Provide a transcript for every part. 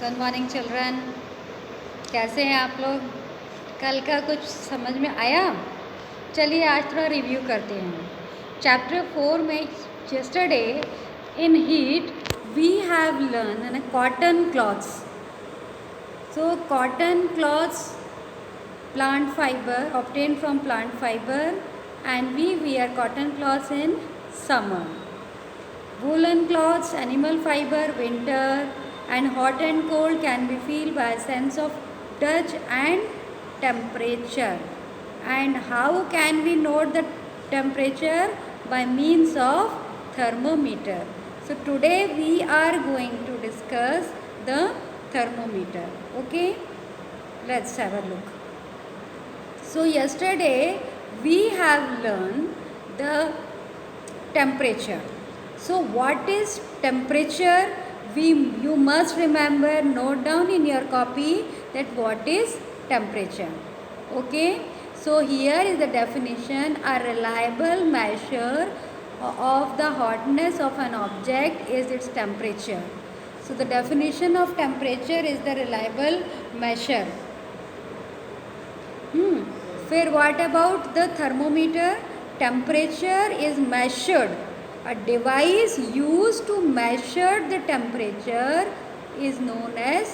Good morning children. कैसे हैं आप लोग? कल का कुछ समझ में आया? चलिए आज थोड़ा रिव्यू करते हैं। चैप्टर 4 में yesterday in heat we have learned cotton cloths. So cotton cloths, plant fiber obtained from plant fiber, and we wear cotton cloths in summer. Woolen cloths, animal fiber, winter, and hot and cold can be felt by a sense of touch and temperature. And how can we note the temperature? By means of thermometer. So today we are going to discuss the thermometer. Okay, let's have a look. So yesterday we have learned the temperature. So what is temperature? You must remember, note down in your copy that what is temperature. Okay, so here is the definition: a reliable measure of the hotness of an object is its temperature. So the definition of temperature is the reliable measure. फिर what about the thermometer? Temperature is measured. A device used to measure the temperature is known as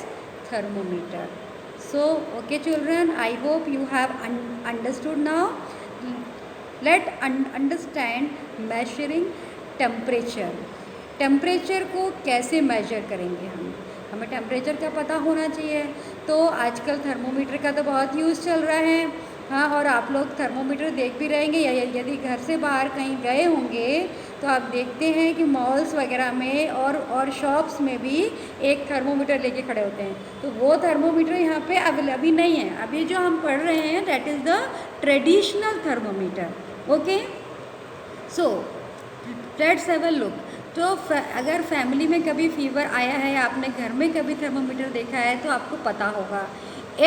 thermometer. So, okay children, I hope you have understood now. Let's understand measuring temperature. Temperature को कैसे major करेंगे हमें temperature का पता होना चाहिए। तो आजकल थर्मोमीटर का तो बहुत यूज़ चल रहा है। हाँ, और आप लोग थर्मोमीटर देख भी रहेंगे, या यदि घर से बाहर कहीं गए होंगे तो आप देखते हैं कि मॉल्स वगैरह में और शॉप्स में भी एक थर्मोमीटर लेके खड़े होते हैं। तो वो थर्मोमीटर यहाँ पे अवेलेबल नहीं है। अभी जो हम पढ़ रहे हैं that is the traditional thermometer. Okay, so let's have a look. तो अगर फैमिली में कभी फीवर आया है, आपने घर में कभी थर्मोमीटर देखा है तो आपको पता होगा।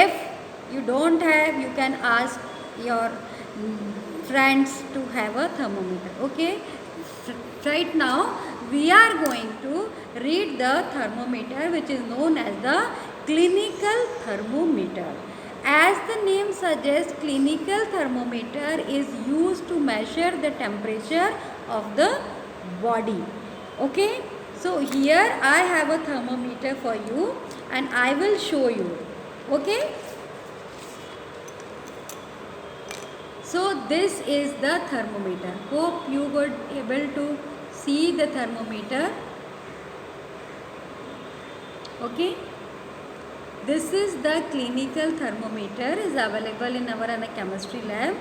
If you don't have, you can ask your friends to have a thermometer. Okay, right now we are going to read the thermometer which is known as the clinical thermometer. As the name suggests, clinical thermometer is used to measure the temperature of the body. Okay, so here I have a thermometer for you and I will show you. Okay, so this is the thermometer. Hope you were able to see the thermometer. Okay, this is the clinical thermometer, is available in our chemistry lab,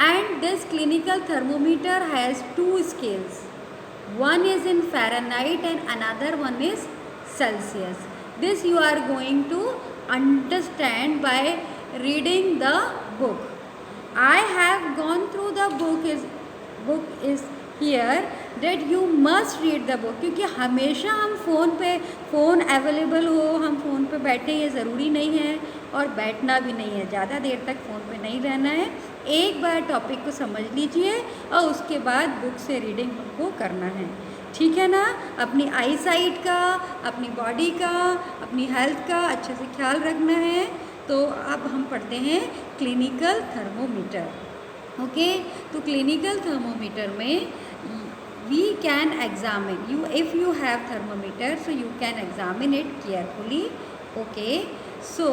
and this clinical thermometer has two scales. One is in Fahrenheit and another one is Celsius. This you are going to understand by reading the book. I have gone through the book is here that you must read the book. क्योंकि हमेशा हम phone available हो, हम phone पे बैठे, ये ज़रूरी नहीं है, और बैठना भी नहीं है, ज़्यादा देर तक फ़ोन पे नहीं रहना है। एक बार टॉपिक को समझ लीजिए और उसके बाद बुक से रीडिंग को करना है, ठीक है ना। अपनी आई साइट का, अपनी बॉडी का, अपनी हेल्थ का अच्छे से ख्याल रखना है। तो अब हम पढ़ते हैं क्लिनिकल थर्मोमीटर। ओके, तो क्लिनिकल थर्मोमीटर में we can examine you, if you have thermometer, so you can examine it carefully. Okay, so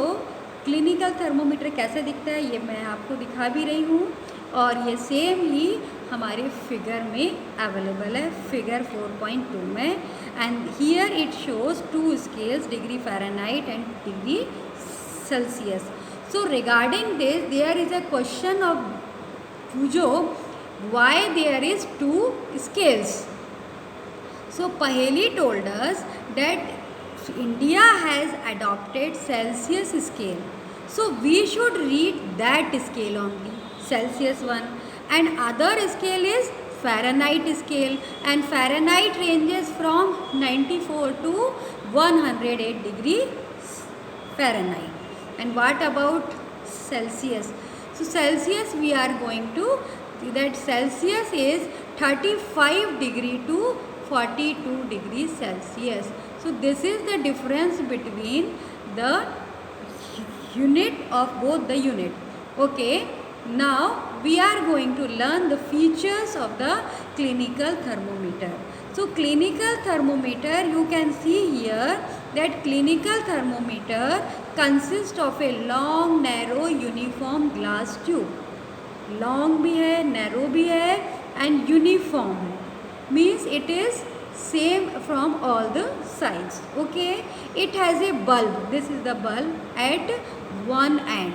clinical thermometer कैसे दिखता है ये मैं आपको दिखा भी रही हूँ, और ये सेम ही हमारे फिगर में अवेलेबल है, फिगर 4.2 में। And here it shows two scales, degree Fahrenheit and degree Celsius. So regarding this there is a question of पूछो, why there is two scales. So Paheli told us that India has adopted Celsius scale, so we should read that scale only, Celsius one, and other scale is Fahrenheit scale, and Fahrenheit ranges from 94 to 108 degree Fahrenheit. And what about Celsius? So Celsius we are going to that Celsius is 35 degree to 42 degrees Celsius. So this is the difference between the unit of both the unit. Okay, now we are going to learn the features of the clinical thermometer. So clinical thermometer, you can see here that clinical thermometer consists of a long, narrow, uniform glass tube. Long भी है, narrow भी है and uniform है. Means it is same from all the sides. Okay, it has a bulb. This is the bulb at one end.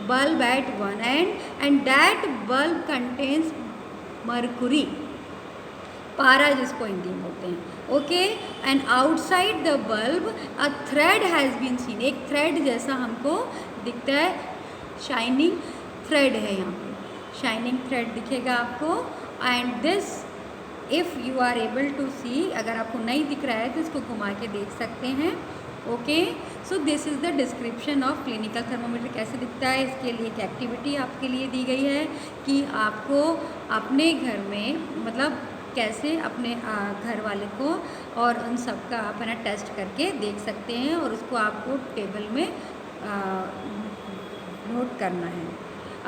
Bulb at one end, and that bulb contains mercury. पारा जिसको हिंदी में बोलते हैं. Okay, and outside the bulb a thread has been seen. एक thread जैसा हमको दिखता है, शाइनिंग थ्रेड है यहाँ पे, शाइनिंग थ्रेड दिखेगा आपको. And this if you are able to see, अगर आपको नहीं दिख रहा है तो इसको घुमा के देख सकते हैं. Okay, so this is the description of clinical thermometer. कैसे दिखता है, इसके लिए एक एक्टिविटी आपके लिए दी गई है कि आपको अपने घर में मतलब कैसे अपने घर वाले को और उन सब का अपना टेस्ट करके देख सकते हैं और उसको आपको टेबल में नोट करना है.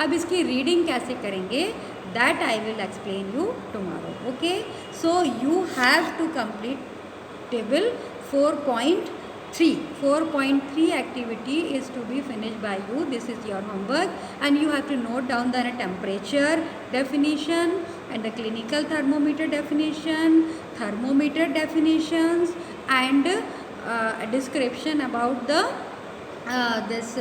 अब इसकी रीडिंग कैसे करेंगे, that I will explain you tomorrow. Okay, so you have to complete table 4.3. 4.3 activity is to be finished by you. This is your homework, and you have to note down the temperature definition and the clinical thermometer definition, thermometer definitions, and a description about the this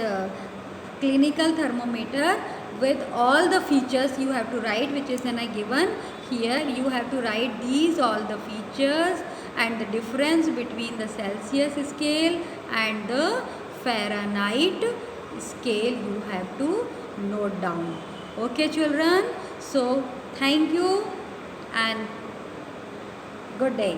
clinical thermometer with all the features you have to write, which is given here. You have to write these all the features and the difference between the Celsius scale and the Fahrenheit scale you have to note down. Okay children, so thank you and good day.